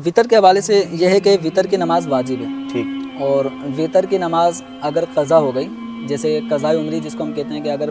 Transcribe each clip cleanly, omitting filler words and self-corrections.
وطر کے حوالے سے یہ ہے کہ وطر کی نماز واجب ہے، ٹھیک، اور وطر کی نماز اگر قضا ہو گئی، جیسے قضاء عمری جس کو ہم کہتے ہیں کہ اگر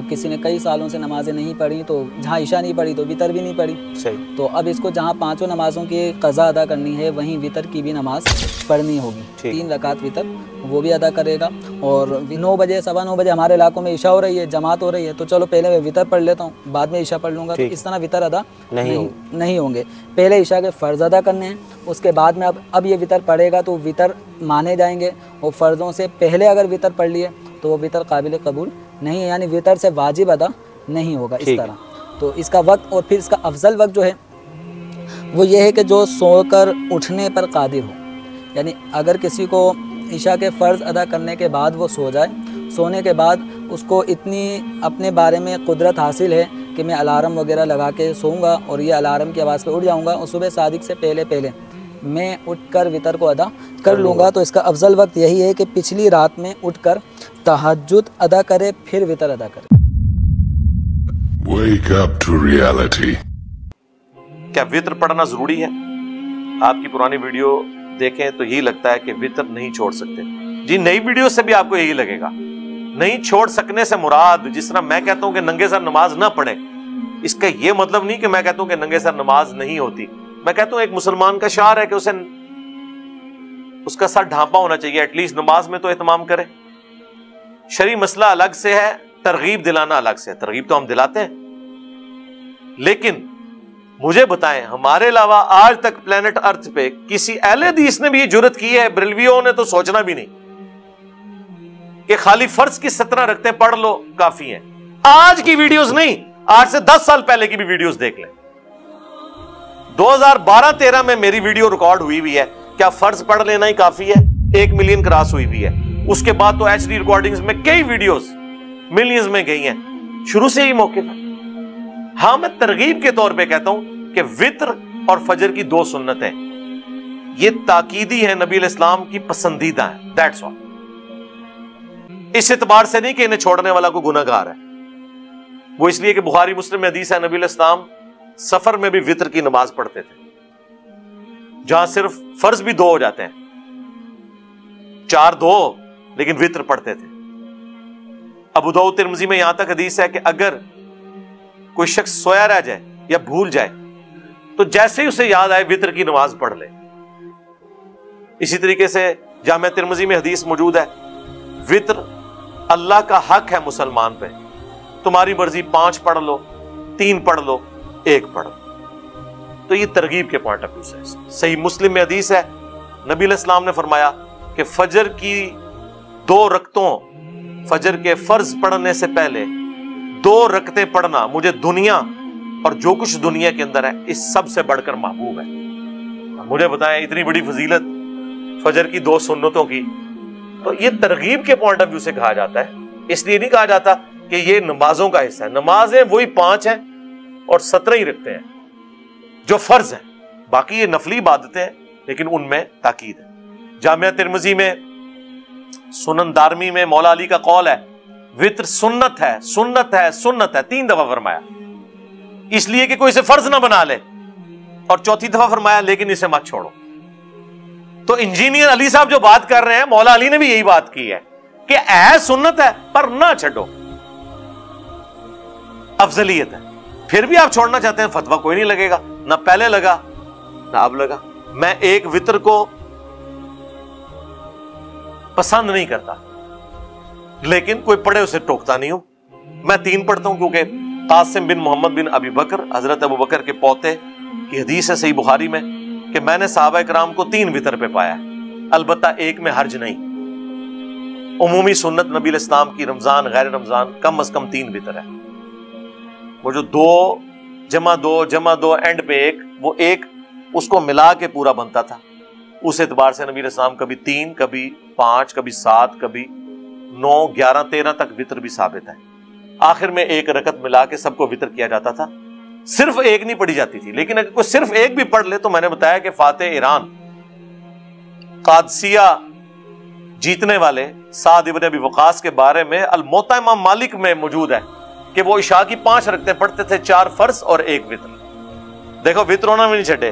کسی نے کئی سالوں سے نمازیں نہیں پڑھی تو جہاں عشاء نہیں پڑھی تو وطر بھی نہیں پڑھی، صحیح، تو اب اس کو جہاں پانچوں نمازوں کی قضا ادا کرنی ہے وہیں وطر کی بھی نماز پڑھنی ہوگی، 3 رکعت وطر وہ بھی ادا کرے گا۔ اور 9 بجے 9:15 بجے ہمارے علاقوں میں عشاء ہو رہی ہے، جماعت ہو رہی ہے، تو چلو پہلے میں وطر پڑھ لیتا ہوں بعد میں عشاء پڑھ لوں گا، تو اس طرح وطر ادا نہیں ہوں گے۔ پہلے عشاء کے فرض ادا کرنے ہیں، اس کے بعد میں اب یہ وطر پڑھے گا تو وطر مانے جائیں گے، اور فرضوں سے پہلے اگر وطر پڑھ لیے تو وہ وطر قابل قبول نہیں ہے، یعنی وطر سے واجب ادا نہیں ہوگا اس طرح۔ تو اس کا وقت اور پھر اس کا افضل وقت جو ہے وہ یہ ہے کہ جو سو کر اٹھنے پر قادر ہو، یعنی اگر کسی کو عشاء کے فرض ادا کرنے کے بعد وہ سو جائے، سونے کے بعد اس کو اتنی اپنے بارے میں قدرت حاصل ہے کہ میں الارم وغیرہ لگا کے سوؤں گا اور یہ الارم کی آواز پہ اٹھ جاؤں گا اور صبح صادق سے پہلے میں اٹھ کر وطر کو ادا کر لوں گا، تو اس کا افضل وقت یہی ہے کہ پچھلی رات میں اٹھ کر تہجد ادا کرے پھر وطر ادا کرے۔ Wake up to reality. کیا وطر پڑھنا ضروری ہے؟ آپ کی پرانی ویڈیو دیکھیں تو یہی لگتا ہے کہ وطر نہیں چھوڑ سکتے۔ جی نئی ویڈیو سے بھی آپ کو یہی لگے گا۔ نہیں چھوڑ سکنے سے مراد، جس طرح میں کہتا ہوں کہ ننگے سر نماز نہ پڑھیں، اس کا یہ مطلب نہیں کہ میں کہتا ہوں کہ ننگے سر نماز نہیں ہوتی۔ میں کہتا ہوں ایک مسلمان کا شعار ہے کہ اس کا سر ڈھانپا ہونا چاہیے، ایٹ لیسٹ نماز میں تو اہتمام کرے۔ شرعی مسئلہ الگ سے ہے، ترغیب دلانا الگ سے ہے۔ ترغیب تو ہم دلاتے ہیں، لیکن مجھے بتائیں ہمارے علاوہ آج تک پلانٹ ارتھ پہ کسی اہل حدیث نے بھی یہ جرت کی ہے؟ بریلویوں نے تو سوچنا بھی نہیں کہ خالی فرض کی 17 رکعتیں پڑھ لو کافی ہیں۔ آج کی ویڈیوز نہیں، آج سے 10 سال پہلے کی بھی ویڈیوز دیکھ لیں۔ 2012-13 میں میری ویڈیو ریکارڈ ہوئی ہے، کیا فرض پڑھ لینا ہی کافی ہے؟ 1 ملین کراس ہوئی ہے۔ اس کے بعد تو ایچ ڈی ریکارڈنگز میں کئی ویڈیوز ملینز میں گئی ہیں۔ شروع سے ہی موقع تھا۔ ہاں میں ترغیب کے طور پہ کہتا ہوں کہ وطر اور فجر کی 2 سنتیں یہ تاکیدی ہیں، نبی علیہ السلام کی پسندیدہ ہیں، دیٹس آل۔ اس اعتبار سے نہیں کہ انہیں چھوڑنے والا کوئی گناہ گار ہے، وہ اس لیے کہ بخاری مسلم میں حدیث ہے نبی علیہ السلام سفر میں بھی وطر کی نماز پڑھتے تھے، جہاں صرف فرض بھی 2 ہو جاتے ہیں، 4-2 لیکن وطر پڑھتے تھے۔ ابو داؤد ترمذی میں یہاں تک حدیث ہے کہ اگر کوئی شخص سویا رہ جائے یا بھول جائے تو جیسے ہی اسے یاد آئے وطر کی نماز پڑھ لے۔ اسی طریقے سے جامع ترمذی میں حدیث موجود ہے، وطر اللہ کا حق ہے مسلمان پہ، تمہاری مرضی 5 پڑھ لو، 3 پڑھ لو، 1 پڑھ لو۔ تو یہ ترغیب کے پوائنٹ آف ویو سے صحیح مسلم میں حدیث ہے، نبی علیہ السلام نے فرمایا کہ فجر کی 2 رکعتوں، فجر کے فرض پڑھنے سے پہلے 2 رکعتیں پڑھنا مجھے دنیا اور جو کچھ دنیا کے اندر ہے اس سب سے بڑھ کر محبوب ہے۔ مجھے بتائیں اتنی بڑی فضیلت فجر کی 2 سنتوں کی، تو یہ ترغیب کے پوائنٹ آف ویو سے کہا جاتا ہے، اس لیے نہیں کہا جاتا کہ یہ نمازوں کا حصہ ہے۔ نمازیں وہی 5 ہیں اور 17 ہی رکھتے ہیں جو فرض ہیں، باقی یہ نفلی عبادتیں ہیں لیکن ان میں تاکید ہے۔ جامعہ ترمذی میں، سنن دارمی میں مولا علی کا قول ہے، وطر سنت ہے، سنت ہے، سنت ہے، 3 دفعہ فرمایا، اس لیے کہ کوئی اسے فرض نہ بنا لے، اور 4تھی دفعہ فرمایا لیکن اسے مت چھوڑو۔ تو انجینئر علی صاحب جو بات کر رہے ہیں، مولا علی نے بھی یہی بات کی ہے کہ اے سنت ہے پر نہ چھڈو، افضلیت ہے۔ پھر بھی آپ چھوڑنا چاہتے ہیں، فتویٰ کوئی نہیں لگے گا، نہ پہلے لگا نہ اب لگا۔ میں ایک وطر کو پسند نہیں کرتا لیکن کوئی پڑھے اسے ٹوکتا نہیں ہوں۔ میں 3 پڑھتا ہوں کیونکہ قاسم بن محمد بن ابی بکر، حضرت ابو بکر کے پوتے کی حدیث ہے صحیح بخاری میں کہ میں نے صحابہ کرام کو 3 وطر پہ پایا ہے، البتہ 1 میں حرج نہیں۔ عمومی سنت نبی علیہ السلام کی رمضان غیر رمضان کم از کم 3 وطر ہے۔ وہ جو 2 جمع 2 اینڈ پہ 1، وہ 1 اس کو ملا کے پورا بنتا تھا۔ اس اعتبار سے نبی علیہ السلام کبھی 3، کبھی 5، کبھی 7، کبھی 9، 11، 13 تک وطر بھی ثابت ہے۔ آخر میں 1 رکعت ملا کے سب کو وطر کیا جاتا تھا، صرف 1 نہیں پڑھی جاتی تھی۔ لیکن اگر کوئی صرف 1 بھی پڑھ لے تو میں نے بتایا کہ فاتح ایران قادسیہ جیتنے والے سعد ابن ابی وقاص کے بارے میں الموطا امام مالک میں موجود ہے کہ وہ عشاء کی 5 رکعتیں پڑھتے تھے، 4 فرض اور 1 وطر۔ دیکھو وطر ہونا بھی نہیں چھٹے،